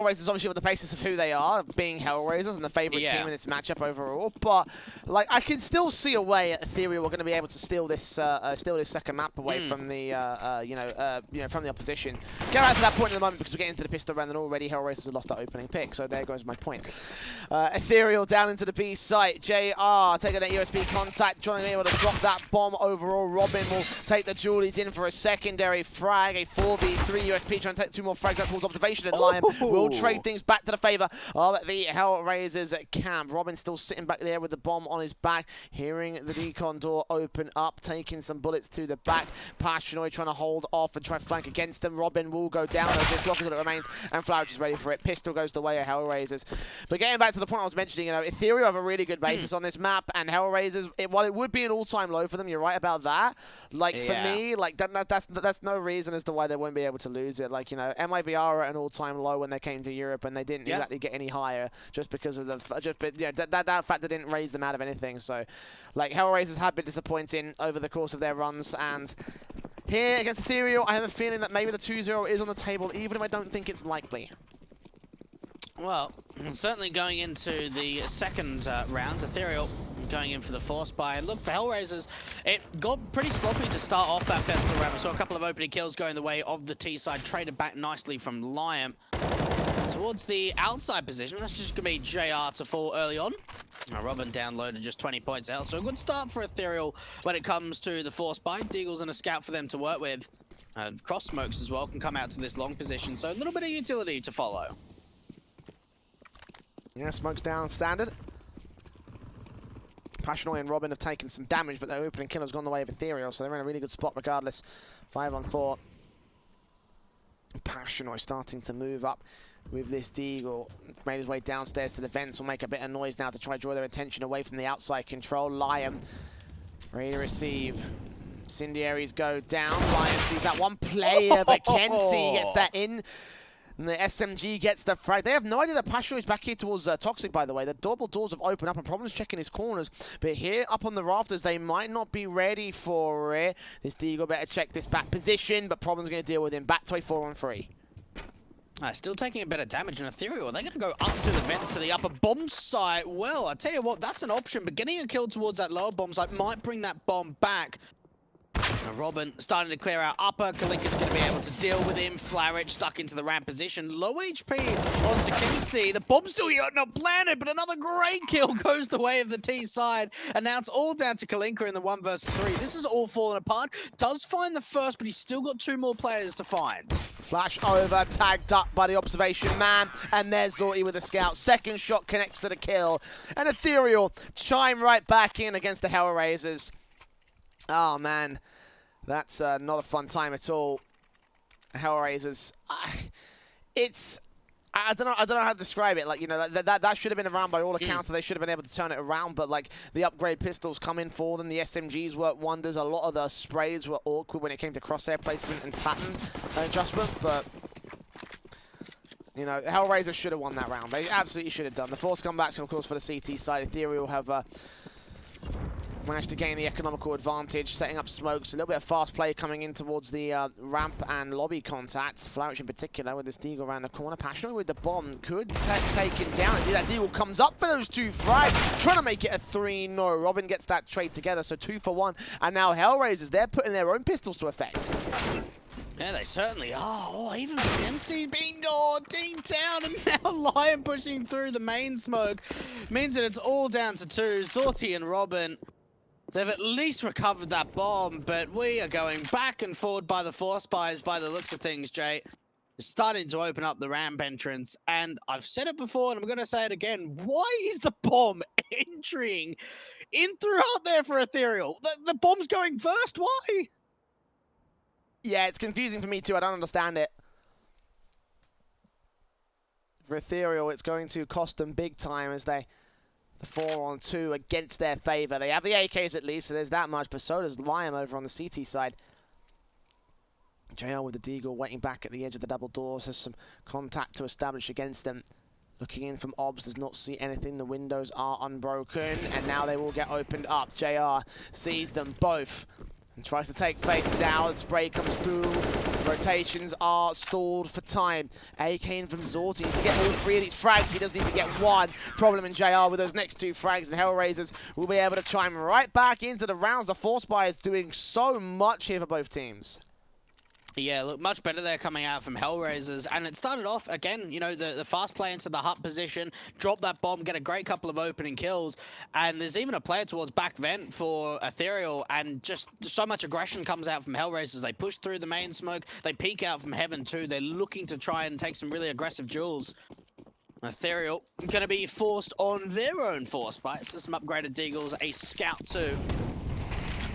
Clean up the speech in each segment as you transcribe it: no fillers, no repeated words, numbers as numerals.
HellRaisers obviously with the basis of who they are, being HellRaisers and the favourite team in this matchup overall. But like, I can still see a way ETHEREAL are going to be able to steal this second map away from the from the opposition. Get right to that point in the moment because we're getting into the pistol round and already HellRaisers have lost that opening pick. So there goes my point. ETHEREAL down into the B site. JR taking that USB contact, trying to be able to drop that bomb overall. Robin will take the Julies in for a secondary frag, a 4v3 USP trying to take 2 more frags out towards observation, and Lion will trade things back to the favour of the HellRaisers camp. Robin still sitting back there with the bomb on his back, hearing the decon door open up, taking some bullets to the back. Passionoi trying to hold off and try to flank against them. Robin will go down, just blocking till it remains, and Flourish is ready for it. Pistol goes the way of HellRaisers. But getting back to the point I was mentioning, you know, ETHEREAL have a really good basis on this map, and HellRaisers, while it would be an all-time low for them, you're right about that. Like, for me, like, that's no reason as to why they won't be able to lose it. Like, you know, MIBR are at an all-time low when they came to Europe, and they didn't exactly get any higher just because of the that factor didn't raise them out of anything. So, like, HellRaisers have been disappointing over the course of their runs, and here against ETHEREAL, I have a feeling that maybe the 2-0 is on the table, even if I don't think it's likely. Well, certainly going into the second round, ETHEREAL going in for the force buy. And look, for HellRaisers, it got pretty sloppy to start off that festival round. We saw a couple of opening kills going the way of the T side, traded back nicely from Liam. Towards the outside position, that's just going to be JR to fall early on. Robin downloaded just 20 points out, so a good start for ETHEREAL when it comes to the force buy. Deagles and a scout for them to work with. Cross smokes as well can come out to this long position, so a little bit of utility to follow. Yeah, smokes down standard. Passionoi and Robin have taken some damage, but their opening kill has gone the way of ETHEREAL, so they're in a really good spot regardless. 5-on-4. Passionoi starting to move up with this Deagle. It's made his way downstairs to the vents. Will make a bit of noise now to try to draw their attention away from the outside control. Lion ready to receive. Incendiaries go down. Lion sees that one player, but Kenzie gets that in. And the SMG gets the frag. They have no idea that Passionoi is back here towards Toxic, by the way. The double doors have opened up and Problem's checking his corners. But here up on the rafters, they might not be ready for it. This Deagle better check this back position, but Problem's going to deal with him. Back to a 4-on-3. Still taking a bit of damage in ETHEREAL. They're going to go up to the vents to the upper bomb site. Well, I tell you what, that's an option. But getting a kill towards that lower bomb site might bring that bomb back. Robin starting to clear out upper. Kalinka's going to be able to deal with him. Flarich stuck into the ramp position. Low HP onto Kimsey. The bomb's still not planted, but another great kill goes the way of the T side. And now it's all down to Kalinka in the 1 versus 3. This is all falling apart. Does find the first, but he's still got 2 more players to find. Flash over, tagged up by the observation man, and there's Zorty with a scout. Second shot connects to the kill. And ETHEREAL chime right back in against the HellRaisers. Oh, man. That's not a fun time at all. HellRaisers. I don't know how to describe it. Like, you know, that should have been around by all accounts, so they should have been able to turn it around. But like, the upgrade pistols come in for them. The SMGs work wonders. A lot of the sprays were awkward when it came to crosshair placement and pattern adjustment. But you know, HellRaisers should have won that round. They absolutely should have done. The force comebacks, of course, for the CT side. ETHEREAL have managed to gain the economical advantage, setting up smokes. A little bit of fast play coming in towards the ramp and lobby contact. Flourish in particular with this Deagle around the corner. Passionoi with the bomb could take him down. And that Deagle comes up for those 2 frags, trying to make it a 3. No, Robin gets that trade together, so 2 for 1. And now HellRaisers, they're putting their own pistols to effect. Yeah, they certainly are. Oh, even NC being teamed down, and now Lion pushing through the main smoke means that it's all down to 2. Zorty and Robin. They've at least recovered that bomb, but we are going back and forward by the force buys by the looks of things, Jay. It's starting to open up the ramp entrance, and I've said it before, and I'm going to say it again. Why is the bomb entering in throughout there for ETHEREAL? The bomb's going first, why? Yeah, it's confusing for me too. I don't understand it. For ETHEREAL, it's going to cost them big time as the 4-on-2 against their favor. They have the AKs at least, so there's that much, but so does Liam over on the CT side. JR with the Deagle waiting back at the edge of the double doors. There's some contact to establish against them. Looking in from Obs, does not see anything. The windows are unbroken, and now they will get opened up. JR sees them both. And tries to take face down. Spray comes through. Rotations are stalled for time. AK in from Zorti. Needs to get all 3 of these frags. He doesn't even get 1. Problem in JR with those next 2 frags. And HellRaisers will be able to chime right back into the rounds. The Force Buy is doing so much here for both teams. Yeah, look, much better there coming out from HellRaisers. And it started off, again, you know, the fast play into the hut position, drop that bomb, get a great couple of opening kills. And there's even a player towards back vent for ETHEREAL, and just so much aggression comes out from HellRaisers. They push through the main smoke, they peek out from heaven too. They're looking to try and take some really aggressive duels. ETHEREAL going to be forced on their own force by some upgraded deagles, a scout too.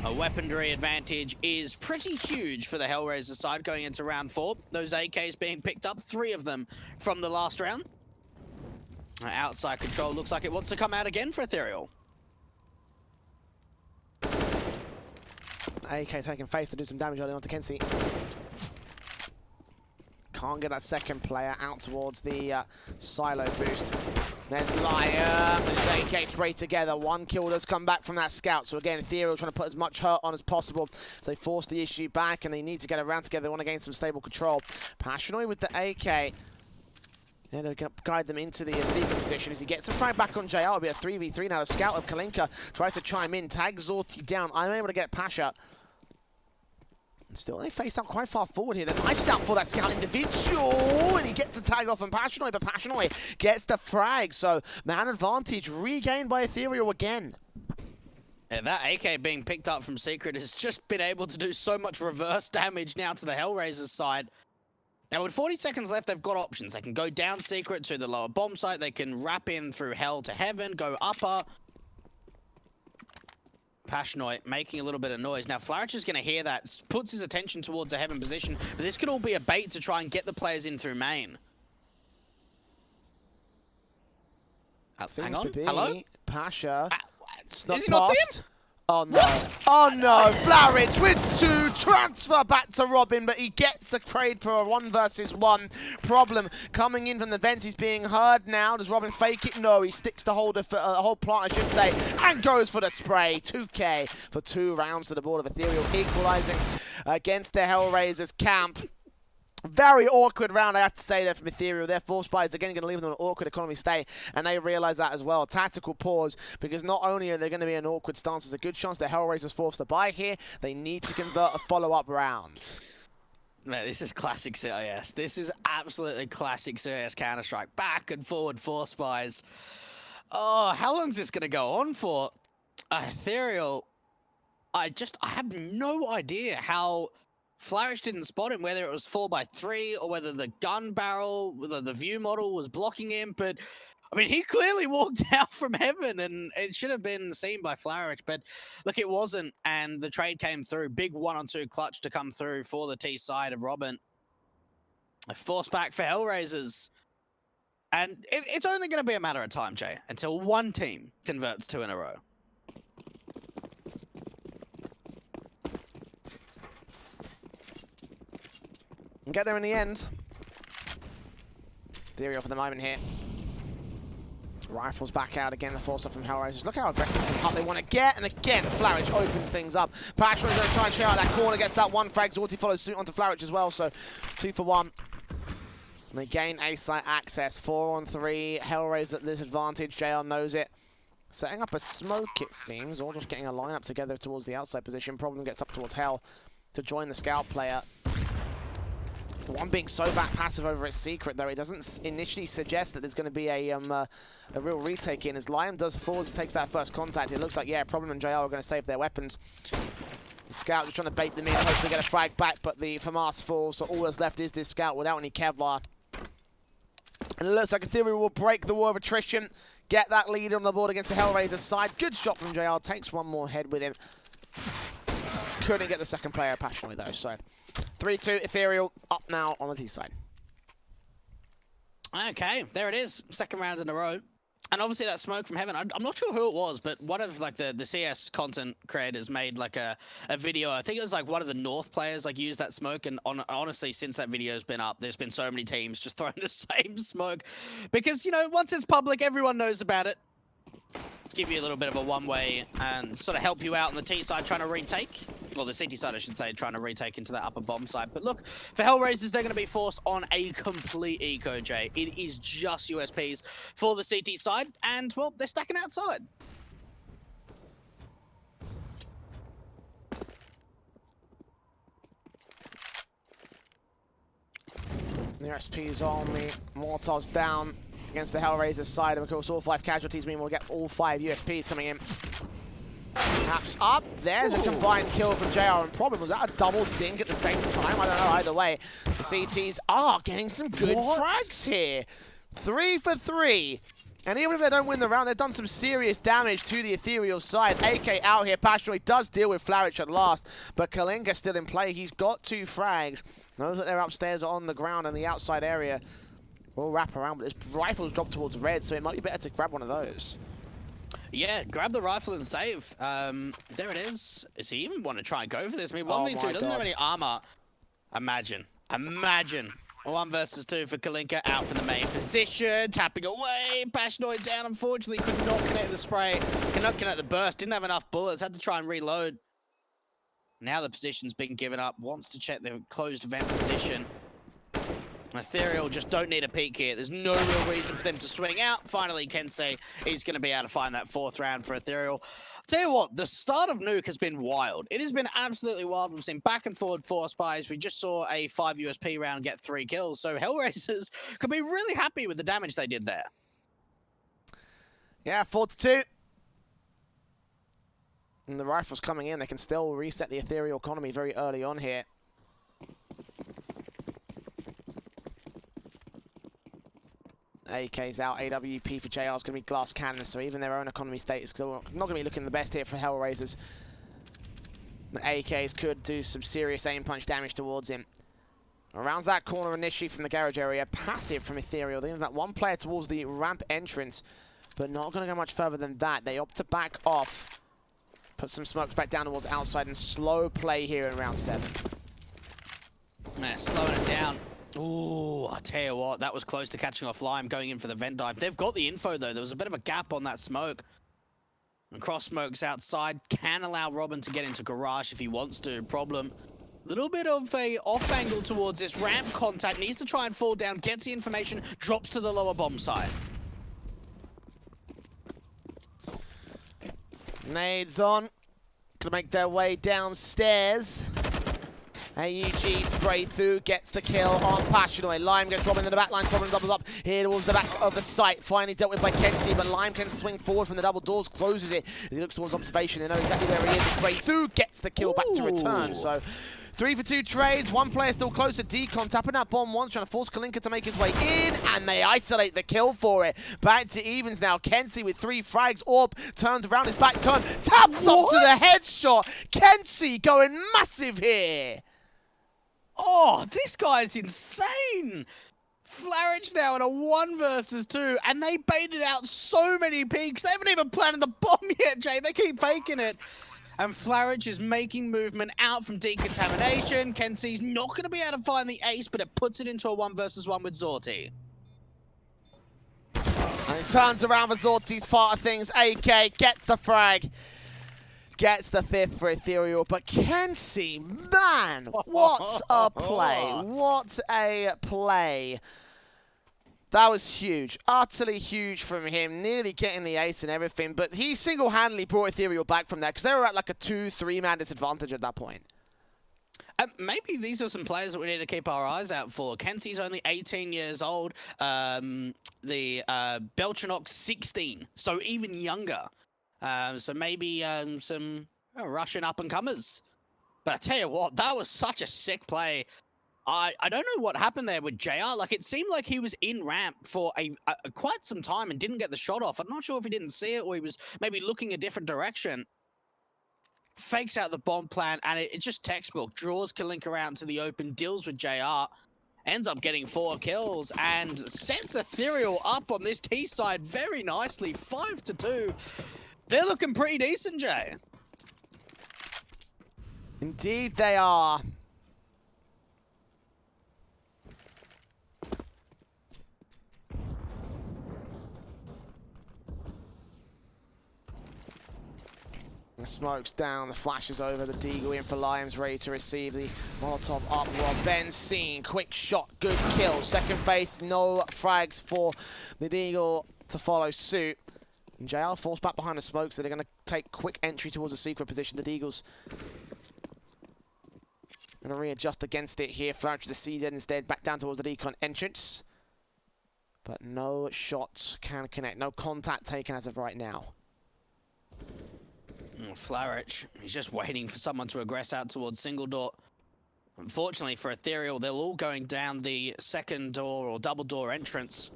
A weaponry advantage is pretty huge for the HellRaiser side going into round 4. Those AKs being picked up, 3 of them from the last round. Outside control looks like it wants to come out again for ETHEREAL. AK taking face to do some damage early on to Kenzie. Can't get that second player out towards the silo boost. There's Liam, there's AK spray together. 1 kill does come back from that scout. So again, ETHEREAL trying to put as much hurt on as possible. So they force the issue back and they need to get around together. They want to gain some stable control. Passionoi with the AK. They're going to guide them into the secret position as he gets a frag back on JR. It'll be a 3v3 now. The scout of Kalinka tries to chime in, tags Zorti down. I'm able to get Pasha. Still, they face up quite far forward here. The knife's out for that scout individual, and he gets a tag off on Passionoi, but Passionoi gets the frag. So, man advantage regained by ETHEREAL again. Yeah, that AK being picked up from Secret has just been able to do so much reverse damage now to the HellRaisers side. Now, with 40 seconds left, they've got options. They can go down Secret to the lower bomb site. They can wrap in through Hell to Heaven, go upper. Passionoi making a little bit of noise. Now, Flourish is going to hear that, puts his attention towards the Heaven position, but this could all be a bait to try and get the players in through main. Seems Hang on. to be. Hello? Pasha. Is he not seeing? Oh no. Oh no. Flourish with 2. Transfer back to Robin, but he gets the trade for a 1 versus 1. Problem coming in from the vents. He's being heard now. Does Robin fake it? No. He sticks the holder for a whole plant, I should say, and goes for the spray. 2K for 2 rounds to the board of ETHEREAL, equalizing against the HellRaisers camp. Very awkward round, I have to say, there from ETHEREAL. Their Force Buy is again going to leave them in an awkward economy state, and they realise that as well. Tactical pause, because not only are they going to be in an awkward stance, there's a good chance the HellRaisers force the buy here. They need to convert a follow-up round. Man, this is classic CIS. This is absolutely classic CIS Counter-Strike. Back and forward Force Buys. Oh, how long is this going to go on for? ETHEREAL, I have no idea how Flourish didn't spot him, whether it was 4x3 or whether the gun barrel, whether the view model was blocking him. But, I mean, he clearly walked out from Heaven, and it should have been seen by Flourish. But, look, it wasn't, and the trade came through. Big 1-on-2 clutch to come through for the T side of Robin. A force back for HellRaisers. And it's only going to be a matter of time, Jay, until one team converts 2 in a row. And get there in the end. ETHEREAL for the moment here. Rifles back out again, the force up from HellRaisers. Look how aggressive they want to get, and again, Flourish opens things up. Passionoi is going to try and clear out that corner, gets that 1 frag. Zorti follows suit onto Flourish as well, so 2 for 1. And they gain A-site access, 4-on-3. HellRaisers at disadvantage, JR knows it. Setting up a smoke, it seems, or just getting a lineup together towards the outside position. Problem gets up towards Hell to join the scout player. The one being so back passive over its secret, though, it doesn't initially suggest that there's going to be a real retake in. As Liam does forward, he takes that first contact. It looks like, yeah, Problem and JR are going to save their weapons. The scout just trying to bait them in, hopefully get a frag back, but the FAMAS falls, so all that's left is this scout without any Kevlar. And it looks like ETHEREAL will break the war of attrition, get that lead on the board against the HellRaisers side. Good shot from JR, takes 1 more head with him. Couldn't get the second player Passionoi, though, so 3-2, ETHEREAL up now on the T side. Okay, there it is. 2nd round in a row. And obviously that smoke from Heaven, I'm not sure who it was, but one of like the CS content creators made like a video. I think it was like one of the North players like used that smoke, and honestly, since that video's been up, there's been so many teams just throwing the same smoke. Because, you know, once it's public, everyone knows about it. Give you a little bit of a one-way and sort of help you out on the T side trying to retake. Well, the CT side, I should say, trying to retake into that upper bomb side. But look, for HellRaisers, they're going to be forced on a complete eco, Jay. It is just USPs for the CT side, and, well, they're stacking outside. The USP's on me. Molotov's down against the HellRaisers side. And of course, all 5 casualties mean we'll get all 5 USPs coming in. Perhaps up. There's a combined kill from JR and Problem. Was that a double dink at the same time? I don't know. Either way, the CTs are getting some good frags here. 3 for 3. And even if they don't win the round, they've done some serious damage to the Ethereal side. AK out here. Passionate does deal with Flaric at last, but Kalinka still in play. He's got 2 frags. Those that they're upstairs are on the ground in the outside area will wrap around, but this rifle's dropped towards red, so it might be better to grab one of those. Yeah, grab the rifle and save. There it is. Does he even want to try and go for this? I mean, 1v2 doesn't have any armor. Imagine. 1 versus 2 for Kalinka, out from the main position, tapping away. Passionate down, unfortunately, could not connect the spray, could not connect the burst, didn't have enough bullets, had to try and reload. Now the position's been given up, wants to check the closed vent position. Ethereal just don't need a peek here. There's no real reason for them to swing out. Finally, Kensei is going to be able to find that 4th round for Ethereal. I'll tell you what, the start of Nuke has been wild. It has been absolutely wild. We've seen back and forward 4 spies. We just saw a 5 USP round get 3 kills. So HellRaisers could be really happy with the damage they did there. Yeah, 4-2. And the rifles coming in. They can still reset the Ethereal economy very early on here. AK's out, AWP for JR is going to be glass cannon, so even their own economy state is still not going to be looking the best here for HellRaisers. The AKs could do some serious aim punch damage towards him. Arounds that corner initially from the garage area, passive from Ethereal. They have that 1 player towards the ramp entrance, but not going to go much further than that. They opt to back off, put some smokes back down towards outside, and slow play here in round 7. Yeah, slowing it down. Ooh, I tell you what, that was close to catching off Lime going in for the vent dive. They've got the info, though. There was a bit of a gap on that smoke. And cross smokes outside can allow Robin to get into garage if he wants to. Problem, little bit of a off angle towards this ramp contact. Needs to try and fall down, gets the information, drops to the lower bomb side. Nades on. Gonna make their way downstairs. AUG spray through, gets the kill on Passionate. Lime gets Robin in the back line, Robin doubles up here towards the back of the site. Finally dealt with by Kenzie, but Lime can swing forward from the double doors, closes it. He looks towards observation, they know exactly where he is. Spray through, gets the kill back to return. So 3 for 2 trades, 1 player still close to Decon, tapping that bomb once, trying to force Kalinka to make his way in, and they isolate the kill for it. Back to evens now. Kenzie with 3 frags. Orb turns around his back turn, taps up to the headshot. Kenzie going massive here. Oh, this guy's insane! Flaric now in a 1 versus 2, and they baited out so many peaks. They haven't even planted the bomb yet, Jay. They keep faking it. And Flaric is making movement out from decontamination. Kenzie's not going to be able to find the ace, but it puts it into a 1 versus 1 with Zorti. And he turns around for Zorti's part of things. AK gets the frag. Gets the 5th for Ethereal, but Kenzie, man, what a play. What a play. That was huge, utterly huge from him, nearly getting the ace and everything, but he single-handedly brought Ethereal back from that because they were at like a 2-3 man disadvantage at that point. Maybe these are some players that we need to keep our eyes out for. Kenzie's only 18 years old, the Belchanok 16, so even younger. So maybe some Russian up-and-comers. But I tell you what, that was such a sick play. I don't know what happened there with JR. Like, it seemed like he was in ramp for quite some time and didn't get the shot off. I'm not sure if he didn't see it or he was maybe looking a different direction. Fakes out the bomb plant, and it just textbook. Draws Kalinka out into the open, deals with JR. Ends up getting 4 kills and sets Ethereal up on this T side very nicely. 5-2. They're looking pretty decent, Jay. Indeed they are. The smoke's down, the flash is over, the Deagle in for Lions, ready to receive the Molotov up. Rob Benzine, quick shot, good kill. Second phase, no frags for the Deagle to follow suit. And JR falls back behind the smoke, so they're going to take quick entry towards the secret position. The Deagles going to readjust against it here. Flourish to the CZ instead, back down towards the decon entrance. But no shots can connect, no contact taken as of right now. Flourish, he's just waiting for someone to aggress out towards single door. Unfortunately for ETHEREAL, they're all going down the second door or double door entrance.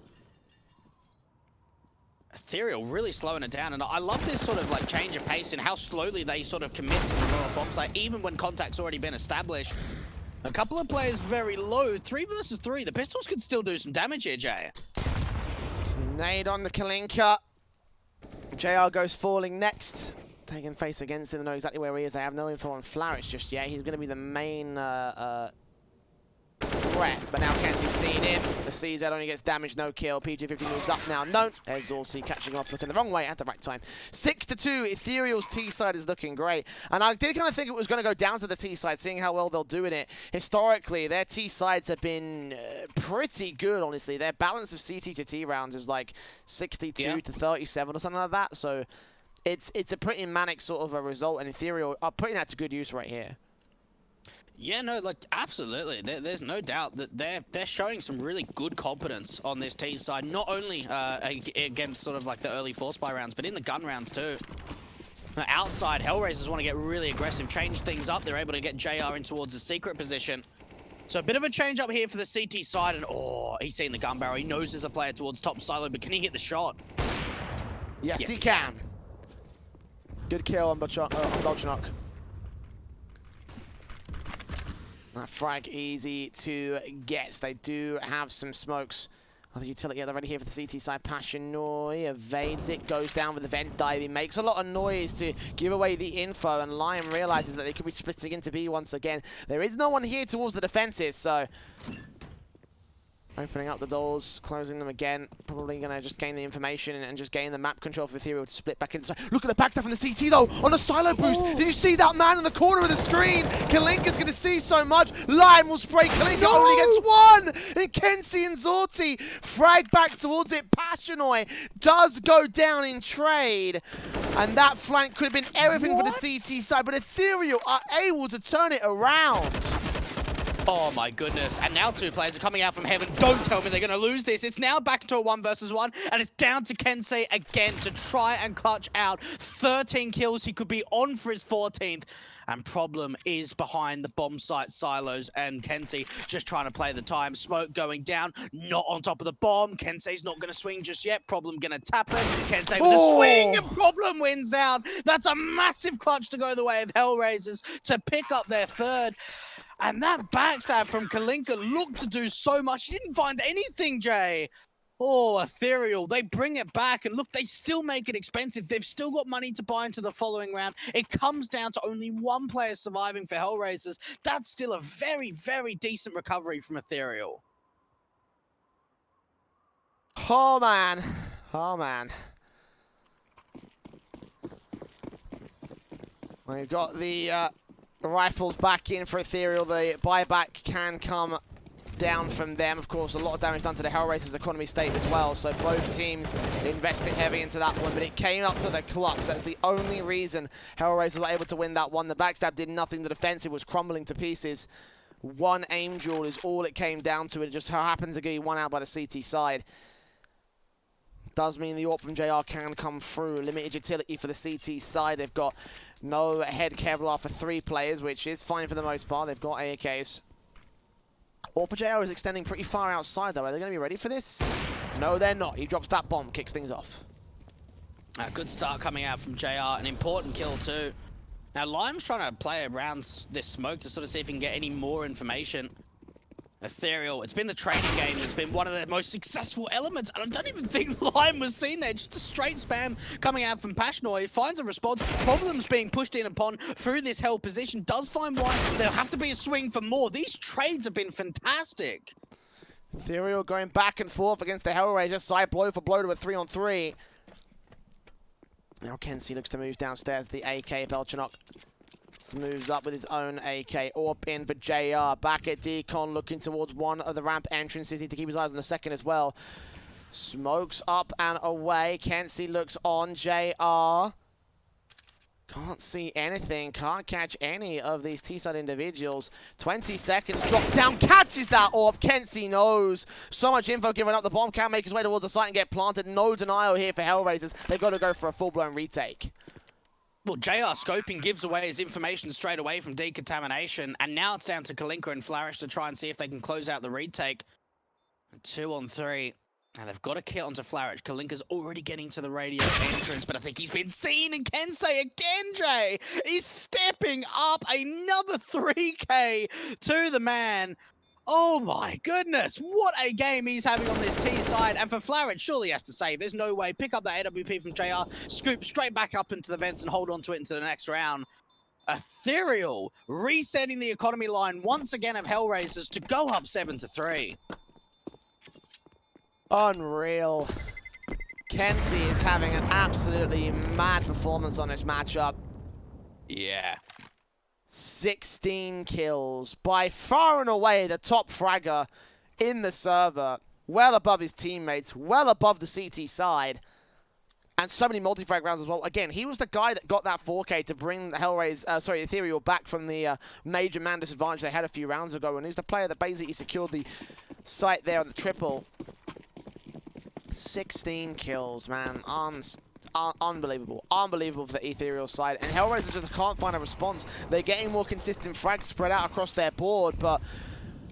ETHEREAL really slowing it down, and I love this sort of like change of pace and how slowly they sort of commit to the lower bomb site, even when contact's already been established. A couple of players very low, 3 versus 3. The pistols could still do some damage here, Jay. Nade on the Kalinka. JR goes falling next. Taking face against him, they know exactly where he is. They have no info on Flourish just yet. He's going to be the main threat, but now Kenzie's seen him. The CZ only gets damage, no kill. PG50 moves up now. No, there's Zorty catching off, looking the wrong way at the right time. 6-2, ETHEREAL's T side is looking great. And I did kind of think it was going to go down to the T side, seeing how well they'll do in it. Historically, their T sides have been pretty good, honestly. Their balance of CT to T rounds is like 62 to 37 or something like that. So it's a pretty manic sort of a result, and ETHEREAL are putting that to good use right here. Yeah, no, like, absolutely. There's no doubt that they're showing some really good competence on this T side, not only against sort of like the early force buy rounds, but in the gun rounds too. Outside, HellRaisers want to get really aggressive, change things up. They're able to get JR in towards the secret position. So a bit of a change up here for the CT side, and oh, he's seen the gun barrel. He knows there's a player towards top silo, but can he hit the shot? Yes, he can. Good kill on Bolchanok. That frag easy to get. They do have some smokes. Oh, the utility already here for the CT side. Passionoi evades it, goes down with the vent dive. He makes a lot of noise to give away the info, and Lion realizes that they could be splitting into B once again. There is no one here towards the defensive, so opening up the doors, closing them again. Probably going to just gain the information and just gain the map control for ETHEREAL to split back inside. Look at the backstep from the CT though, on a silo boost. Did you see that man in the corner of the screen? Kalinka's going to see so much. Lion will spray. Kalinka only gets one. And Kenzie and Zorty frag back towards it. Passionoi does go down in trade. And that flank could have been everything for the CT side, but ETHEREAL are able to turn it around. Oh my goodness, and now 2 players are coming out from heaven. Don't tell me they're going to lose this. It's now back to a 1 versus 1, and it's down to Kensei again to try and clutch out 13 kills. He could be on for his 14th, and problem is behind the bomb site silos, and Kensei just trying to play the time. Smoke going down, not on top of the bomb. Kensei's not going to swing just yet. Problem going to tap it. Kensei with a swing, and Problem wins out. That's a massive clutch to go the way of HellRaisers to pick up their 3rd. And that backstab from Kalinka looked to do so much. He didn't find anything, Jay. Oh, ETHEREAL, they bring it back. And look, they still make it expensive. They've still got money to buy into the following round. It comes down to only 1 player surviving for HellRaisers. That's still a very, very decent recovery from ETHEREAL. Oh, man. Oh, man. We've got the rifles back in for ETHEREAL. The buyback can come down from them. Of course, a lot of damage done to the HellRaisers economy state as well, so both teams investing heavy into that one, but it came up to the clutch. That's the only reason HellRaisers were able to win that one. The backstab did nothing. The defensive was crumbling to pieces. 1 aim duel is all it came down to. It just happened to get 1 out by the CT side. Does mean the AWP from JR can come through. Limited utility for the CT side. They've got no head Kevlar for 3 players, which is fine for the most part. They've got AKs. AWP JR is extending pretty far outside, though. Are they going to be ready for this? No, they're not. He drops that bomb, kicks things off. A good start coming out from JR. An important kill, too. Now, Lime's trying to play around this smoke to sort of see if he can get any more information. ETHEREAL, it's been the training game that's been one of the most successful elements, and I don't even think Lime was seen there. Just a straight spam coming out from Passionoi. Finds a response. Problems being pushed in upon through this hell position. Does find one. There'll have to be a swing for more. These trades have been fantastic. ETHEREAL going back and forth against the HellRaisers. Side blow for blow to a 3-on-3. Now Kenzie looks to move downstairs. The AK, Belchanok moves up with his own AK. Orp in for JR. Back at Decon, looking towards one of the ramp entrances. Need to keep his eyes on the second as well. Smokes up and away. Kenzie looks on. JR. Can't see anything. Can't catch any of these T-side individuals. 20 seconds. Drop down. Catches that Orp. Kenzie knows. So much info given up. The bomb can make his way towards the site and get planted. No denial here for HellRaisers. They've got to go for a full-blown retake. Well, JR scoping gives away his information straight away from decontamination, and now it's down to Kalinka and Flourish to try and see if they can close out the retake. 2 on 3. Now they've got a kill onto Flourish. Kalinka's already getting to the radio entrance, but I think he's been seen, and Kensei again, Jay, is stepping up another 3K to the man. Oh my goodness, what a game he's having on this T side. And for Flourish, surely he has to save. There's no way. Pick up that AWP from JR, scoop straight back up into the vents and hold on to it into the next round. ETHEREAL resetting the economy line once again of HellRaisers to go up 7-3. Unreal. Kenzie is having an absolutely mad performance on this matchup. Yeah. 16 kills. By far and away the top fragger in the server. Well above his teammates. Well above the CT side. And so many multi-frag rounds as well. Again, he was the guy that got that 4K to bring the ETHEREAL back from the major man disadvantage they had a few rounds ago. And he's the player that basically secured the site there on the triple. 16 kills, man. Unbelievable. Unbelievable for the ETHEREAL side. And HellRaisers just can't find a response. They're getting more consistent frags spread out across their board, but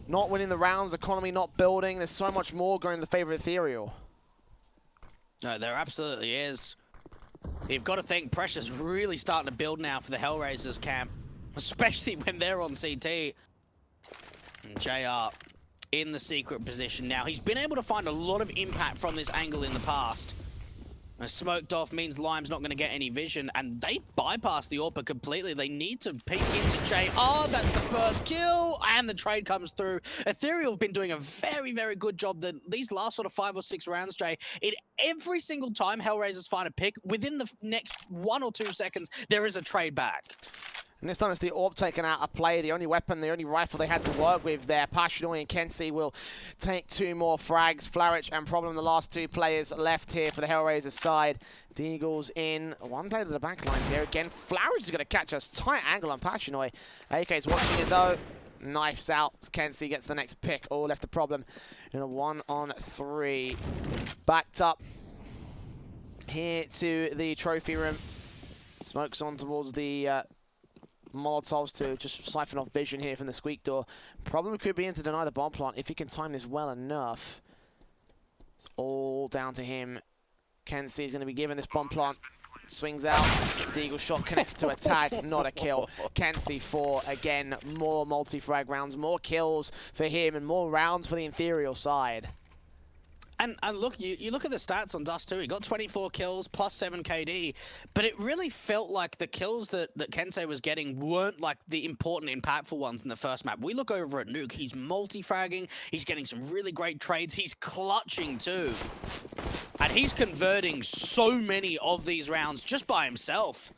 not winning the rounds, economy not building. There's so much more going in the favor of ETHEREAL. No, there absolutely is. You've got to think pressure's really starting to build now for the HellRaisers camp, especially when they're on CT. And JR in the secret position now. He's been able to find a lot of impact from this angle in the past. Smoked off means Lime's not going to get any vision, and they bypass the AWP completely. They need to peek into JR. That's the first kill, and the trade comes through. ETHEREAL have been doing a very, very good job these last sort of 5 or 6 rounds, Jay. Every single time HellRaisers find a pick, within the next 1 or 2 seconds, there is a trade back. And this time it's the AWP taken out of play. The only weapon, the only rifle they had to work with there. Passionoi and Kenzie will take 2 more frags. Flourish and Problem, the last 2 players left here for the HellRaisers side. Deagle's in. One player to the back lines here. Again, Flourish is going to catch a tight angle on Passionoi. AK's watching it though. Knifes out. Kenzie gets the next pick. Oh, left a Problem in a 1-on-3. Backed up here to the trophy room. Smokes on towards the Molotovs to just siphon off vision here from the squeak door. Problem could be in to deny the bomb plant if he can time this well enough. It's all down to him. Kenzie is going to be given this bomb plant. Swings out. The Eagle shot connects to a tag. Not a kill. Kenzie 4. Again, more multi-frag rounds, more kills for him, and more rounds for the ETHEREAL side. And look, you look at the stats on Dust too. He got 24 kills plus 7 KD, but it really felt like the kills that Kensei was getting weren't like the important, impactful ones in the first map. We look over at Nuke. He's multi-fragging. He's getting some really great trades. He's clutching too. And he's converting so many of these rounds just by himself.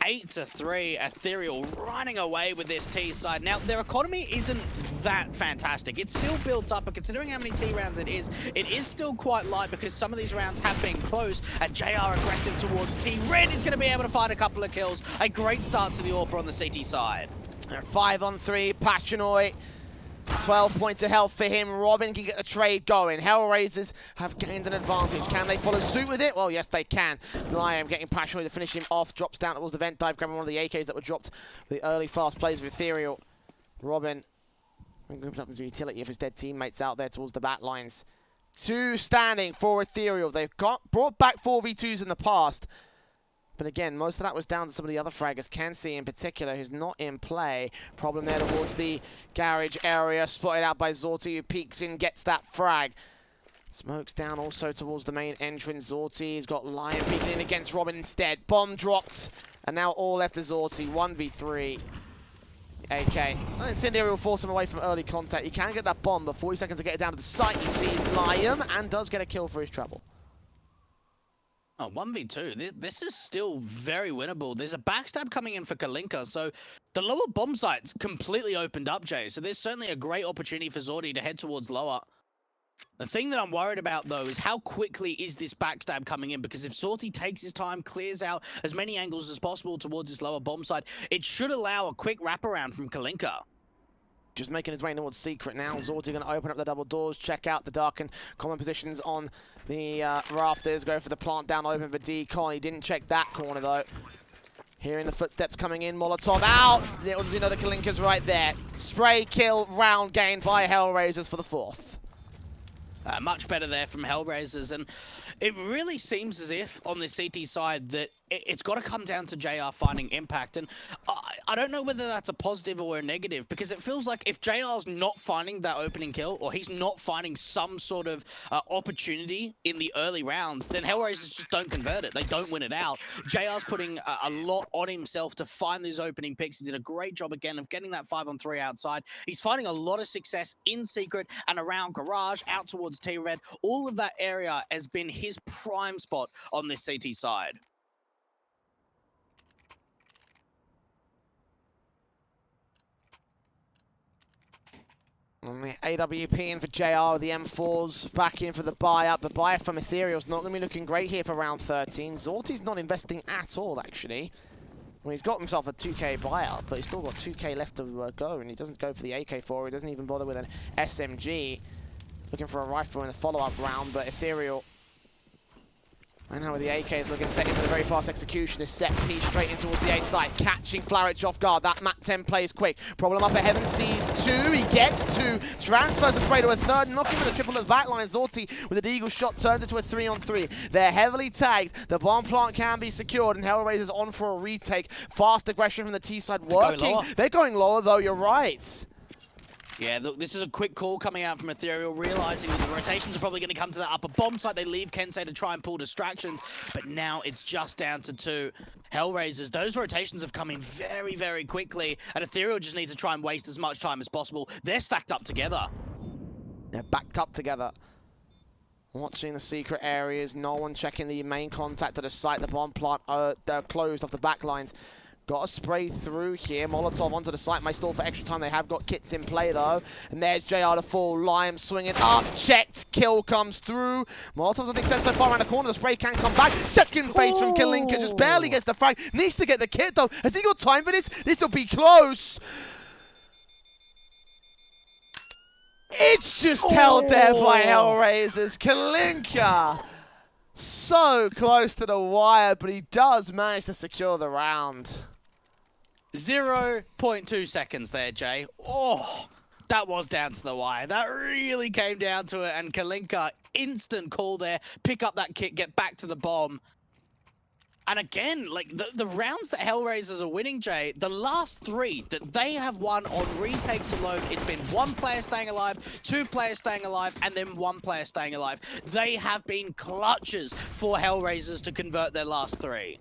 8-3, ETHEREAL running away with this T side. Now, their economy isn't that fantastic. It's still built up, but considering how many T rounds it is still quite light because some of these rounds have been close, and JR aggressive towards T. Red is going to be able to find a couple of kills. A great start to the AWP on the CT side. 5-on-3, Passionoi. 12 points of health for him. Robin can get the trade going. HellRaisers have gained an advantage. Can they follow suit with it? Well, yes, they can. IEM getting Passionoi to finish him off. Drops down towards the vent dive, grabbing one of the AKs that were dropped. The early fast plays of ETHEREAL. Robin groups up into utility of his dead teammates out there towards the back lines. 2 standing for ETHEREAL. They've brought back 4v2s in the past. But again, most of that was down to some of the other fraggers. Kenzie in particular, who's not in play. Problem there towards the garage area. Spotted out by Zorti, who peeks in, gets that frag. Smokes down also towards the main entrance. Zorti has got Lion peeking in against Robin instead. Bomb dropped. And now all left is Zorti. 1v3. AK. Incendiary will force him away from early contact. He can get that bomb, but 40 seconds to get it down to the site. He sees Lion and does get a kill for his trouble. Oh, 1v2. This is still very winnable. There's a backstab coming in for Kalinka, so the lower bomb site's completely opened up, Jay. So there's certainly a great opportunity for Zorti to head towards lower. The thing that I'm worried about, though, is how quickly is this backstab coming in? Because if Zorti takes his time, clears out as many angles as possible towards this lower bomb site, it should allow a quick wraparound from Kalinka. Just making his way towards Secret now. Zorti going to open up the double doors, check out the dark and common positions on the rafters, go for the plant down open for Decon. He didn't check that corner, though. Hearing the footsteps coming in, Molotov out. Little does he know the Kalinka's right there. Spray kill, round gained by HellRaisers for the 4th. Much better there from HellRaisers, and it really seems as if on the CT side that it's got to come down to JR finding impact, and I don't know whether that's a positive or a negative, because it feels like if JR's not finding that opening kill, or he's not finding some sort of opportunity in the early rounds, then HellRaisers just don't convert it. They don't win it out. JR's putting a lot on himself to find these opening picks. He did a great job again of getting that 5-on-3 outside. He's finding a lot of success in Secret and around Garage, out towards T-Red. All of that area has been his prime spot on this CT side. On the AWP in for JR, the M4s back in for the buy-up. The buy from ETHEREAL's not going to be looking great here for round 13. Zorti's not investing at all, actually. Well, he's got himself a 2k buyout, but he's still got 2k left to go, and he doesn't go for the AK-4. He doesn't even bother with an SMG. Looking for a rifle in the follow-up round, but ETHEREAL, and now with the AK is looking set in for the very fast execution. Is set P straight in towards the A side, catching Flowich off guard. That Mac 10 plays quick. Problem up ahead and sees 2. He gets 2. Transfers the spray to a 3rd, knocking with a triple at the back line. Zorti with a deagle shot turns it to a 3-on-3. They're heavily tagged. The bomb plant can be secured, and HellRaisers on for a retake. Fast aggression from the T side working. They're going lower though, you're right. Yeah, look, this is a quick call coming out from ETHEREAL, realizing that the rotations are probably going to come to that upper bomb site. They leave Kensei to try and pull distractions, but now it's just down to 2. HellRaisers, those rotations have come in very, very quickly, and ETHEREAL just need to try and waste as much time as possible. They're stacked up together. They're backed up together. Watching the secret areas, no one checking the main contact at the site. The bomb plant they're closed off the back lines. Got a spray through here. Molotov onto the site. May stall for extra time. They have got kits in play, though. And there's JR to fall. Lime swinging up. Checked. Kill comes through. Molotov doesn't extend so far around the corner. The spray can come back. Second phase from Kalinka. Just barely gets the frag. Needs to get the kit, though. Has he got time for this? This will be close. It's just held there by HellRaisers. Kalinka. So close to the wire, but he does manage to secure the round. 0.2 seconds there, Jay. Oh, that was down to the wire. That really came down to it, and Kalinka, instant call there. Pick up that kit, get back to the bomb. And again, like, the rounds that HellRaisers are winning, Jay, the last 3 that they have won on retakes alone, it's been 1 player staying alive, 2 players staying alive, and then 1 player staying alive. They have been clutches for HellRaisers to convert their last 3.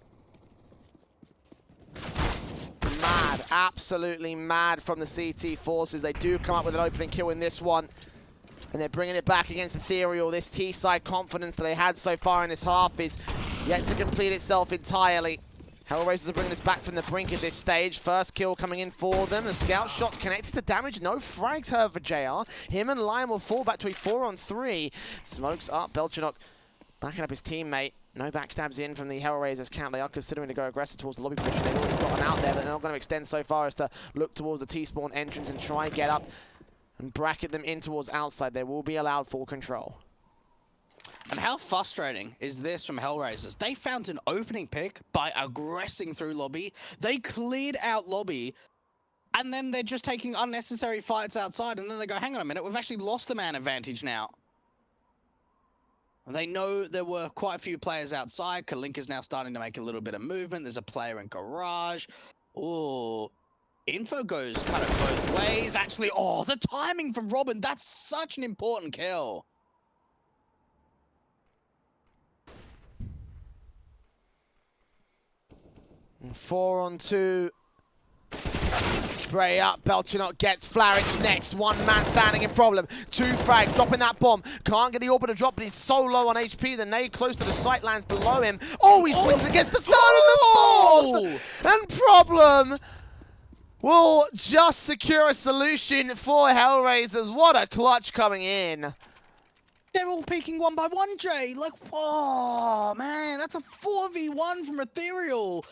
Mad, absolutely mad from the CT forces. They do come up with an opening kill in this one. And they're bringing it back against ETHEREAL. This T-side confidence that they had so far in this half is yet to complete itself entirely. HellRaisers are bringing this back from the brink at this stage. First kill coming in for them. The scout shot's connected to damage. No frags heard for JR. Him and Lion will fall back to a 4-on-3. Smokes up. Belchanok backing up his teammate. No backstabs in from the HellRaisers camp. They are considering to go aggressive towards the lobby position. They've already gotten out there, but they're not going to extend so far as to look towards the T-spawn entrance and try and get up and bracket them in towards outside. They will be allowed full control. And how frustrating is this from HellRaisers? They found an opening pick by aggressing through lobby. They cleared out lobby, and then they're just taking unnecessary fights outside, and then they go, hang on a minute, we've actually lost the man advantage now. They know there were quite a few players outside. Kalinka's now starting to make a little bit of movement. There's a player in garage. Oh, info goes kind of both ways. Actually, oh, the timing from Robin, that's such an important kill. And 4-on-2. Spray up, Belchinot gets Flaric next. One man standing in problem. 2 frags, dropping that bomb. Can't get the orb to drop, but he's so low on HP. The nade close to the sight lands below him. Oh, he swings against the third and the fourth! And Problem will just secure a solution for HellRaisers. What a clutch coming in. They're all peeking one by one, Jay. Like, whoa, man, that's a 4v1 from Ethereal.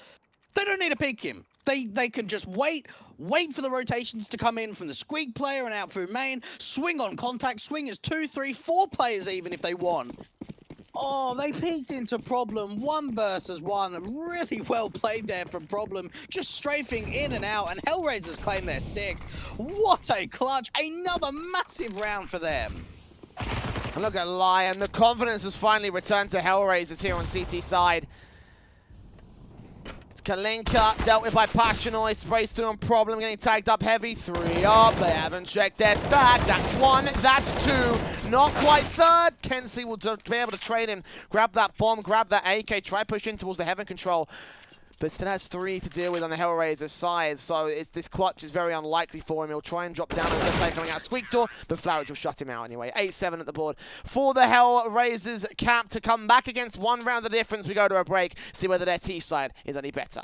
They don't need to peek him. They can just wait for the rotations to come in from the Squeak player and out through main, swing on contact, swing as 2, 3, 4 players even if they want. Oh, they peeked into Problem 1 versus 1. Really well played there from Problem, just strafing in and out, and HellRaisers claim their 6th. What a clutch. Another massive round for them. I'm not gonna lie, and the confidence has finally returned to HellRaisers here on CT side. It's Kalinka, dealt with by Passionoid, sprays through on Problem, getting tagged up heavy. 3 up, they haven't checked their stack. That's 1, that's 2, not quite 3rd. Kenzie will be able to trade him, grab that bomb, grab that AK, try push in towards the Heaven control. But still has 3 to deal with on the HellRaisers side, so this clutch is very unlikely for him. He'll try and drop down as the play coming out Squeak door, but Flowage will shut him out anyway. 8-7 at the board for the HellRaisers camp to come back against 1 round of difference. We go to a break, see whether their T side is any better.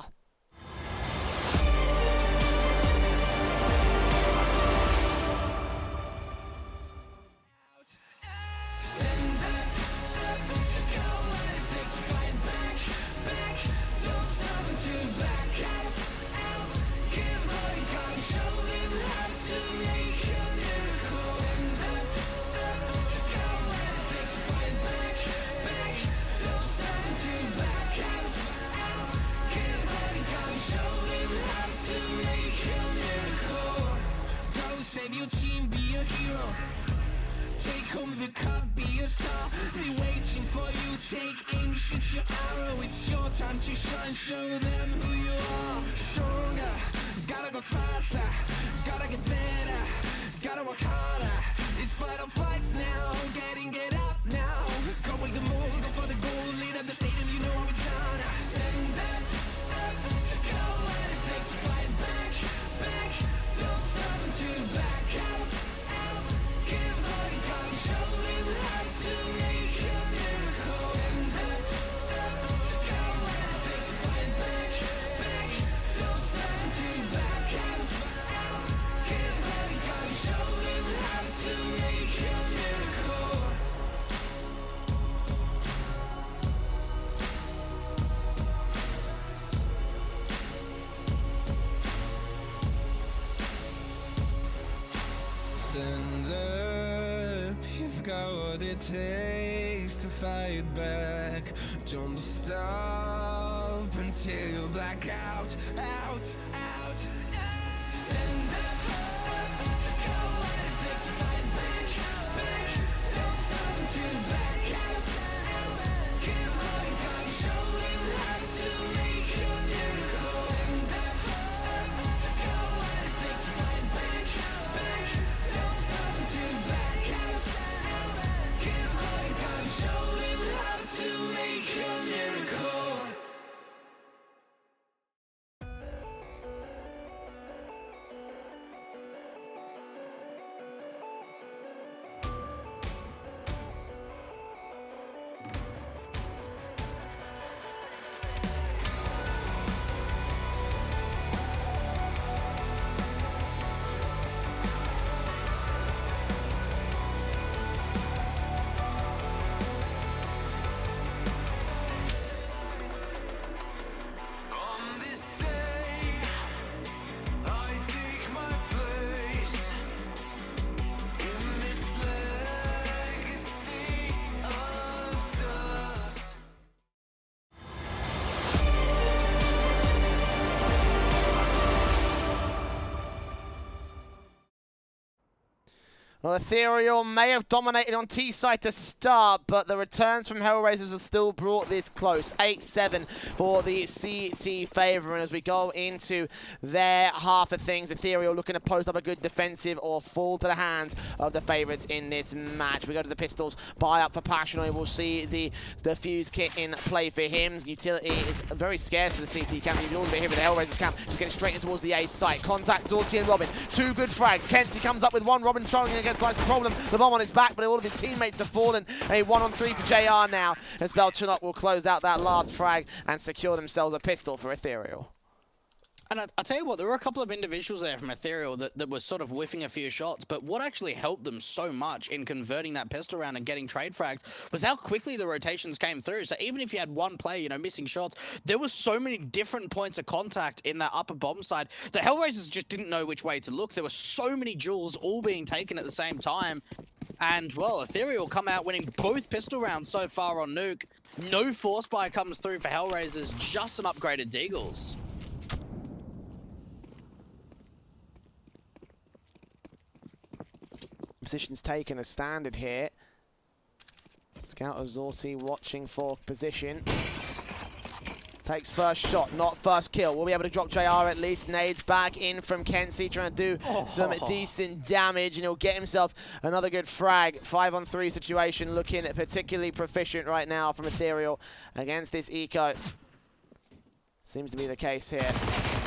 Save your team, be a hero. Take home the cup, be a star. They waiting for you, take aim, shoot your arrow. It's your time to shine, show them who you are. Stronger, gotta go faster, gotta get better, gotta work harder. It's fight or flight now, get up now. Go with the move, go for the goal, lead up the stadium, you know how it's done. Stand up, go when it takes to fight back. Don't stop until back out. Give what you got, show them how to make a miracle. Stand up, go when it takes to fight back. Don't stop until back out. Give what you got, show them how to make a miracle. Stand up, you've got what it takes to fight back. Don't stop until you black out. Stand up, go when it takes to fight back. Don't stop until you black out. Give all you got, show them how to make a miracle. Stand up, go when it takes to fight back. Don't stop until you back out. Give all you got, show them how to make a miracle. Well, ETHEREAL may have dominated on T side to start, but the returns from HellRaisers have still brought this close. 8-7 for the CT favor. And as we go into their half of things, ETHEREAL looking to post up a good defensive or fall to the hands of the favorites in this match. We go to the pistols, buy up for Passionate. We'll see the fuse kit in play for him. Utility is very scarce for the CT camp. You can all bit here with the HellRaisers camp. Just getting straight in towards the A site. Contact Zorti and Robin. Two good frags. Kenzie comes up with one. Robin throwing against the problem. The bomb on his back, but all of his teammates have fallen. A 1-on-3 for JR now, as Belchanok will close out that last frag and secure themselves a pistol for ETHEREAL. And I'll tell you what, there were a couple of individuals there from ETHEREAL that were sort of whiffing a few shots, but what actually helped them so much in converting that pistol round and getting trade frags was how quickly the rotations came through. So even if you had one player, you know, missing shots, there was so many different points of contact in that upper bomb side. The HellRaisers just didn't know which way to look. There were so many duels all being taken at the same time. And, well, ETHEREAL come out winning both pistol rounds so far on Nuke. No force buy comes through for HellRaisers, just some upgraded Deagles. Position's taken as standard here. Scout Azorti watching for position. Takes first shot, not first kill. We'll be able to drop JR at least. Nades back in from Kenzie, trying to do some decent damage, and he'll get himself another good frag. 5-on-3 situation, looking particularly proficient right now from ETHEREAL against this eco. Seems to be the case here.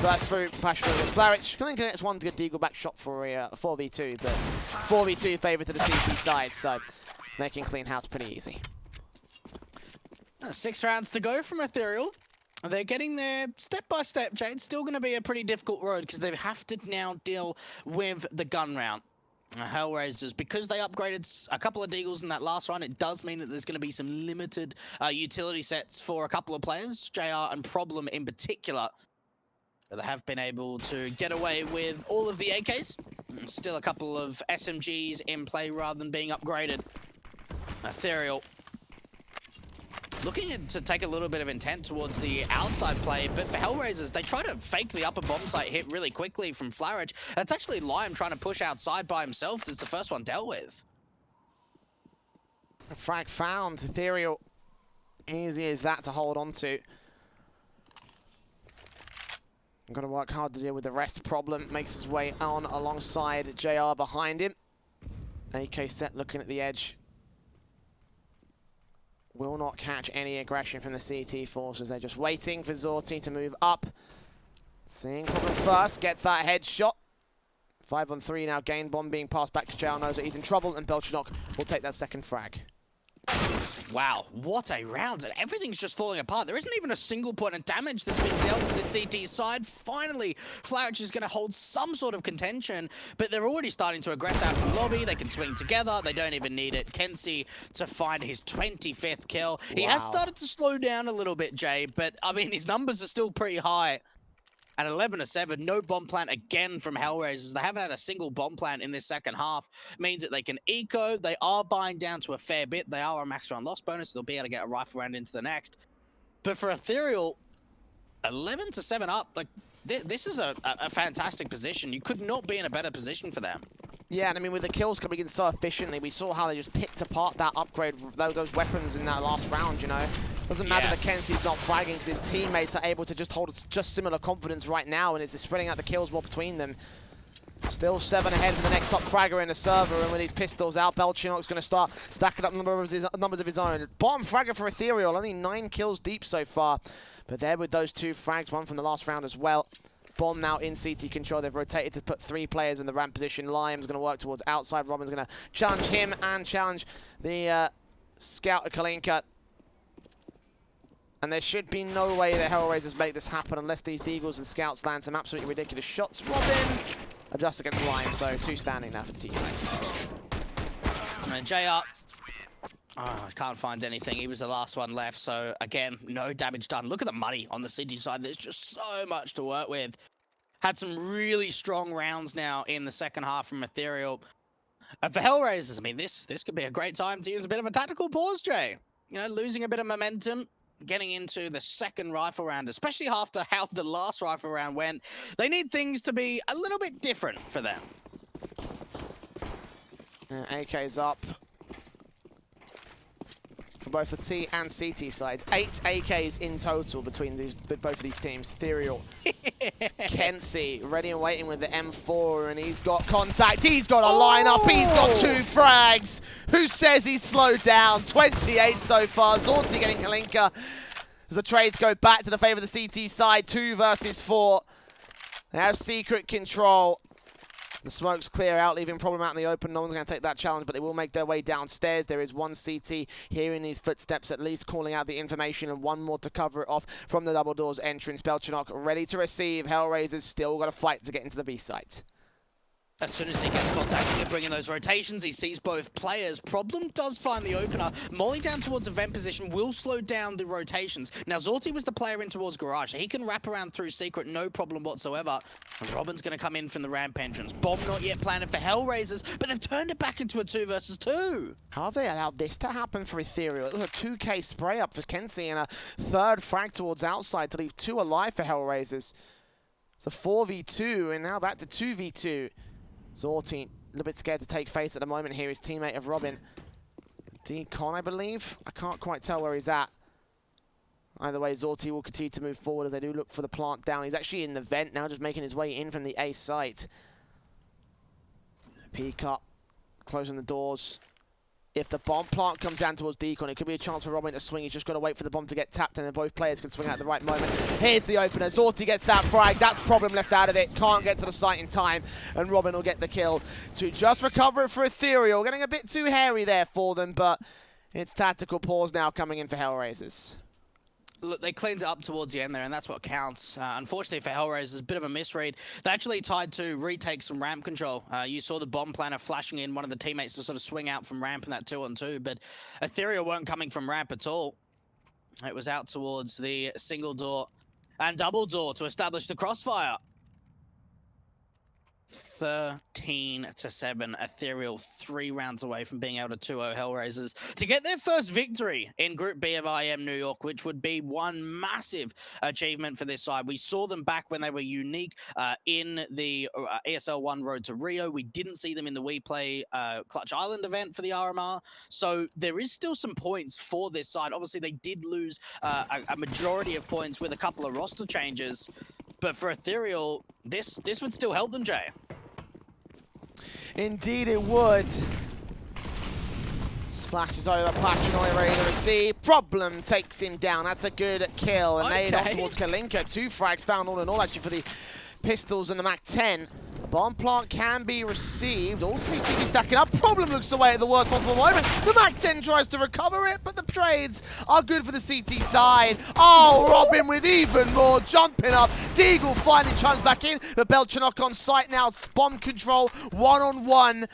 Burst through, Passionate against Flarich. I think it's one good Deagle back shot for a 4v2, but it's 4v2 favour to the CT side, so making clean house pretty easy. 6 rounds to go from ETHEREAL. They're getting there step by step, Jay. It's still going to be a pretty difficult road because they have to now deal with the gun round. HellRaisers, because they upgraded a couple of Deagles in that last run, it does mean that there's going to be some limited utility sets for a couple of players, JR and Problem in particular. But they have been able to get away with all of the AKs. Still a couple of SMGs in play rather than being upgraded. ETHEREAL looking to take a little bit of intent towards the outside play, but for HellRaisers, they try to fake the upper bomb site hit really quickly from Flarich. It's actually Lime trying to push outside by himself. That's the first one dealt with. A frag found. ETHEREAL, easy as that to hold on to. Got to work hard to deal with the rest. Problem makes his way on alongside JR behind him. AK set looking at the edge. Will not catch any aggression from the CT forces. They're just waiting for Zorti to move up. Seeing Problem first, gets that headshot. 5-on-3 now, gain bomb being passed back to JR, knows that he's in trouble, and Belchanok will take that second frag. Wow, what a round, and everything's just falling apart. There isn't even a single point of damage that's been dealt to the CT side. Finally, Flarich is going to hold some sort of contention, but they're already starting to aggress out from lobby. They can swing together. They don't even need it. Kenzie to find his 25th kill. Wow. He has started to slow down a little bit, Jay, but, I mean, his numbers are still pretty high. At 11-7, no bomb plant again from HellRaisers. They haven't had a single bomb plant in this second half. Means that they can eco. They are buying down to a fair bit. They are a max round loss bonus. They'll be able to get a rifle round into the next. But for ETHEREAL, 11-7 up, like this is a fantastic position. You could not be in a better position for them. Yeah, and I mean, with the kills coming in so efficiently, we saw how they just picked apart that upgrade, those weapons in that last round, you know? Doesn't matter that Kenzie's not fragging because his teammates are able to just hold just similar confidence right now, and it's spreading out the kills more between them. Still 7 ahead for the next top fragger in the server, and with these pistols out, Belchanok's going to start stacking up numbers of his own. Bottom fragger for ETHEREAL, only 9 kills deep so far, but there with those 2 frags, one from the last round as well. Bomb now in CT control. They've rotated to put 3 players in the ramp position. Liam's going to work towards outside. Robin's going to challenge him and challenge the scout Kalinka. And there should be no way that HellRaisers make this happen unless these Deagles and Scouts land some absolutely ridiculous shots. Robin adjusts against Lime, so 2 standing now for the T-side. And JR, I can't find anything. He was the last one left, so again, no damage done. Look at the money on the City side. There's just so much to work with. Had some really strong rounds now in the second half from ETHEREAL. And for HellRaisers, I mean, this could be a great time to use a bit of a tactical pause, Jay. You know, losing a bit of momentum, getting into the second rifle round, especially after how the last rifle round went. They need things to be a little bit different for them. AK's up for both the T and CT sides. 8 AKs in total between both of these teams. Ethereal, Kenzie, ready and waiting with the M4, and he's got contact. He's got a lineup. He's got 2 frags. Who says he's slowed down? 28 so far. Zorti getting Kalinka as the trades go back to the favor of the CT side. 2 versus 4. They have secret control. The smoke's clear out, leaving Problem out in the open. No one's going to take that challenge, but they will make their way downstairs. There is one CT hearing these footsteps, at least calling out the information, and one more to cover it off from the double doors entrance. Belchanok ready to receive. HellRaisers still got to fight to get into the B site. As soon as he gets contact, he can bring in those rotations. He sees both players. Problem does find the opener. Molly down towards event position will slow down the rotations. Now, Zorti was the player in towards garage. He can wrap around through secret, no problem whatsoever. And Robin's going to come in from the ramp entrance. Bomb not yet planted for HellRaisers, but they've turned it back into a 2 versus 2. How have they allowed this to happen for Ethereal? It was a 2K spray up for Kenzie and a 3rd frag towards outside to leave 2 alive for HellRaisers. It's a 4v2 and now back to 2v2. Zorti, a little bit scared to take face at the moment here. His teammate of Robin. Decon, I believe. I can't quite tell where he's at. Either way, Zorti will continue to move forward as they do look for the plant down. He's actually in the vent now, just making his way in from the A site. Peek up, closing the doors. If the bomb plant comes down towards Decon, it could be a chance for Robin to swing. He's just got to wait for the bomb to get tapped, and then both players can swing out at the right moment. Here's the opener. Zorti gets that frag. That's Problem left out of it. Can't get to the site in time, and Robin will get the kill to just recover it for Ethereal. Getting a bit too hairy there for them, but it's tactical pause now coming in for HellRaisers. Look, they cleaned it up towards the end there, and that's what counts. Unfortunately for HellRaisers, a bit of a misread. They actually tried to retake some ramp control. You saw the bomb planner flashing in one of the teammates to sort of swing out from ramp in that 2-on-2, but Ethereal weren't coming from ramp at all. It was out towards the single door and double door to establish the crossfire. 13-7, Ethereal 3 rounds away from being able to 2-0 HellRaisers to get their first victory in Group B of IEM New York, which would be one massive achievement for this side. We saw them back when they were unique in the ESL 1 Road to Rio. We didn't see them in the We Play Clutch Island event for the RMR, so there is still some points for this side. Obviously, they did lose a majority of points with a couple of roster changes, but for Ethereal, this would still help them, Jay. Indeed it would. Splashes over Passionoi, ready to receive. Problem takes him down. That's a good kill. And made off towards Kalinka. 2 frags found all in all actually for the pistols and the MAC-10. The bomb plant can be received. All 3 CTs stacking up. Problem looks away at the worst possible moment. The MAC-10 tries to recover it, but the trades are good for the CT side. Oh, Robin with even more jumping up. Deagle finally chimes back in. The Belchanok on site now. Bomb control, 1-on-1.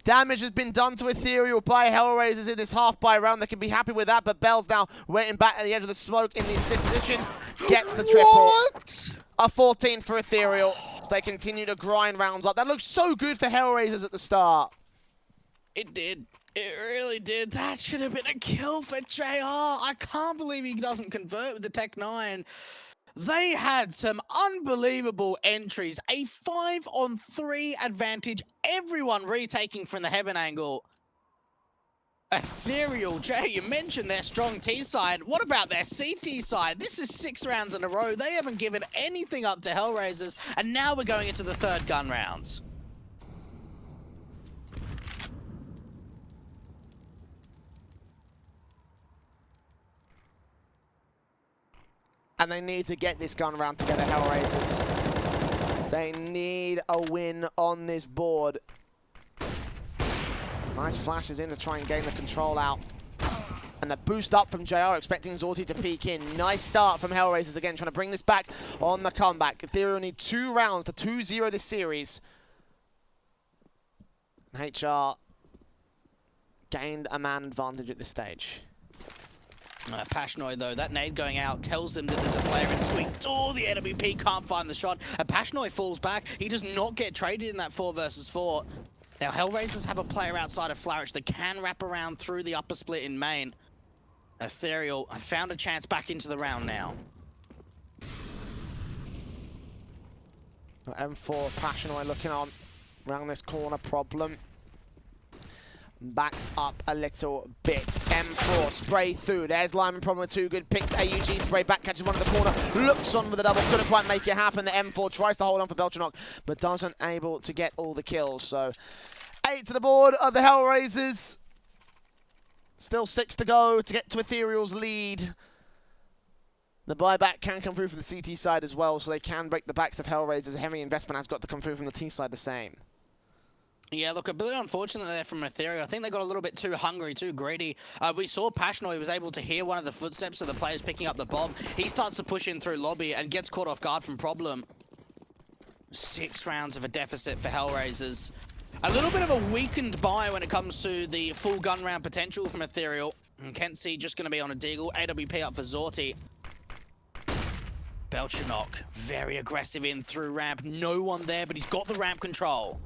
Damage has been done to Ethereal by HellRaisers in this half-buy round. They can be happy with that, but Bell's now waiting back at the edge of the smoke in the assist position. Gets the triple. What? A 14 for Ethereal as they continue to grind rounds up. That looks so good for HellRaisers at the start. It did. It really did. That should have been a kill for JR. I can't believe he doesn't convert with the Tech 9. They had some unbelievable entries. A 5-on-3 advantage. Everyone retaking from the heaven angle. Ethereal, Jay, you mentioned their strong T side. What about their CT side? This is 6 rounds in a row. They haven't given anything up to HellRaisers, and now we're going into the 3rd gun rounds. And they need to get this gun round together, HellRaisers. They need a win on this board. Nice flashes in to try and gain the control out. And the boost up from JR, expecting Zorti to peek in. Nice start from HellRaisers again, trying to bring this back on the comeback. Ethereal need 2 rounds to 2-0 this series. HR gained a man advantage at this stage. Passionoi, though, that nade going out tells them that there's a player in squeak. Oh, the enemy P can't find the shot. And Passionoi falls back. He does not get traded in that 4 versus 4. Now, HellRaisers have a player outside of Flourish that can wrap around through the upper split in main. Ethereal have found a chance back into the round now. M4, Passionoi looking on around this corner. Problem backs up a little bit. M4 spray through. There's Lyman problem with 2 good picks. AUG spray back, catches one in the corner, looks on with a double, couldn't quite make it happen. The M4 tries to hold on for Belchanok, but doesn't able to get all the kills. So 8 to the board of the HellRaisers. Still 6 to go to get to ETHEREAL's lead. The buyback can come through from the CT side as well, so they can break the backs of HellRaisers. A heavy investment has got to come through from the T side the same. Yeah, look, a bit unfortunate there from ETHEREAL. I think they got a little bit too hungry, too greedy. We saw Passional. He was able to hear one of the footsteps of the players picking up the bomb. He starts to push in through lobby and gets caught off guard from Problem. 6 rounds of a deficit for HellRaisers. A little bit of a weakened buy when it comes to the full gun round potential from ETHEREAL. And Kenzie just going to be on a deagle. AWP up for Zorti. Belchanok, very aggressive in through ramp. No one there, but he's got the ramp control.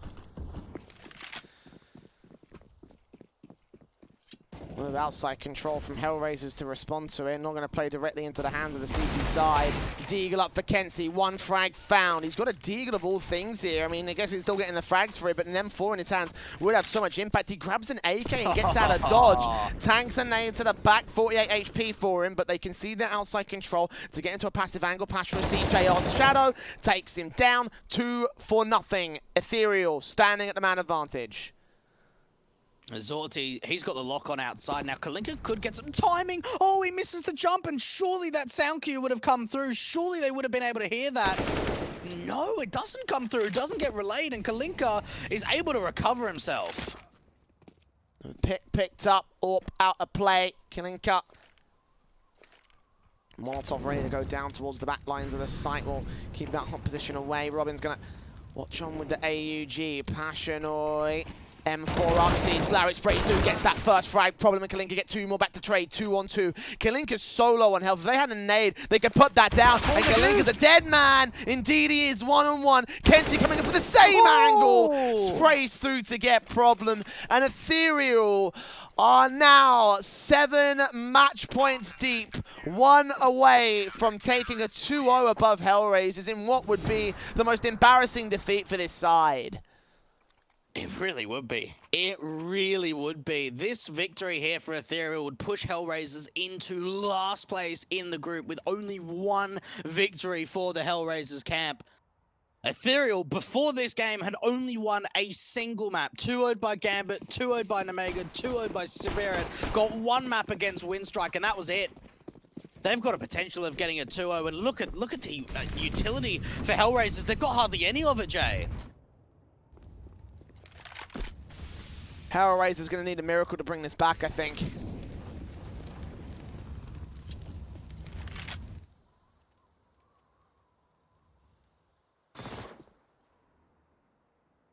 With outside control from HellRaisers to respond to it. Not going to play directly into the hands of the CT side. Deagle up for Kenzie. 1 frag found. He's got a Deagle of all things here. I mean, I guess he's still getting the frags for it, but an M4 in his hands would have so much impact. He grabs an AK and gets out of dodge. Tanks a nade to the back. 48 HP for him, but they can see the outside control to get into a passive angle. Passional CJR's Shadow takes him down. 2-0. ETHEREAL standing at the man advantage. Zorti, he's got the lock on outside. Now Kalinka could get some timing. Oh, he misses the jump, and surely that sound cue would have come through. Surely they would have been able to hear that. No, it doesn't come through. It doesn't get relayed, and Kalinka is able to recover himself. Picked up, out of play. Kalinka. Molotov ready to go down towards the back lines of the site. Will keep that hot position away. Robin's going to watch on with the AUG. Passionoi. M4 up sees Flowers sprays through, gets that first frag. Problem and Kalinka get 2 more back to trade. 2-on-2. Kalinka's so low on health. If they had a nade, they could put that down. And Kalinka's a dead man. Indeed he is. 1-on-1. Kenzie coming up with the same angle. Sprays through to get Problem. And ETHEREAL are now 7 match points deep. 1 away from taking a 2-0 above HellRaisers in what would be the most embarrassing defeat for this side. It really would be. It really would be. This victory here for ETHEREAL would push HellRaisers into last place in the group with only 1 victory for the HellRaisers camp. ETHEREAL, before this game, had only won a single map. 2-0'd by Gambit, 2-0'd by Nemega, 2-0'd by Spirit. Got 1 map against Windstrike, and that was it. They've got a potential of getting a 2-0, and look at the utility for HellRaisers. They've got hardly any of it, Jay. HellRaisers going to need a miracle to bring this back, I think.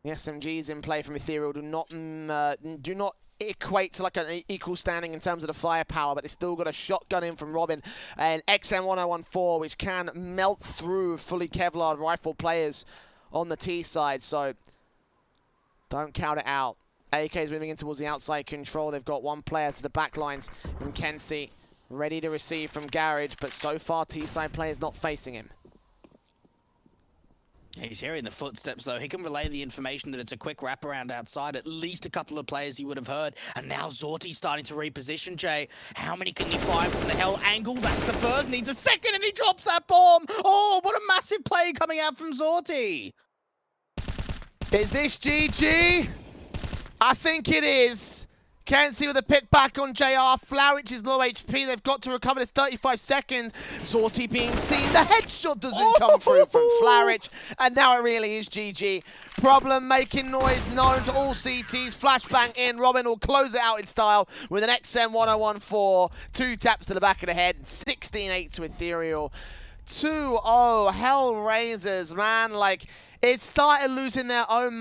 The SMGs in play from ETHEREAL do not equate to like an equal standing in terms of the firepower, but they still got a shotgun in from Robin and XM1014, which can melt through fully Kevlar rifle players on the T side, so don't count it out. AK is moving in towards the outside control. They've got 1 player to the back lines from Kenzie, ready to receive from Garage, but so far T-side players not facing him. He's hearing the footsteps, though. He can relay the information that it's a quick wraparound outside. At least a couple of players he would have heard. And now Zorti's starting to reposition, Jay. How many can he fire from the hell angle? That's the first. Needs a second, and he drops that bomb. Oh, what a massive play coming out from Zorti. Is this GG? I think it is. Kenzie with a pick back on JR. Flowich is low HP. They've got to recover this 35 seconds. Zorti being seen. The headshot doesn't come through from Flowich. And now it really is GG. Problem making noise known to all CTs. Flashbang in. Robin will close it out in style with an XM1014. 2 taps to the back of the head. 16-8 to ETHEREAL. 2-0 HellRaisers, man. Like, it started losing their own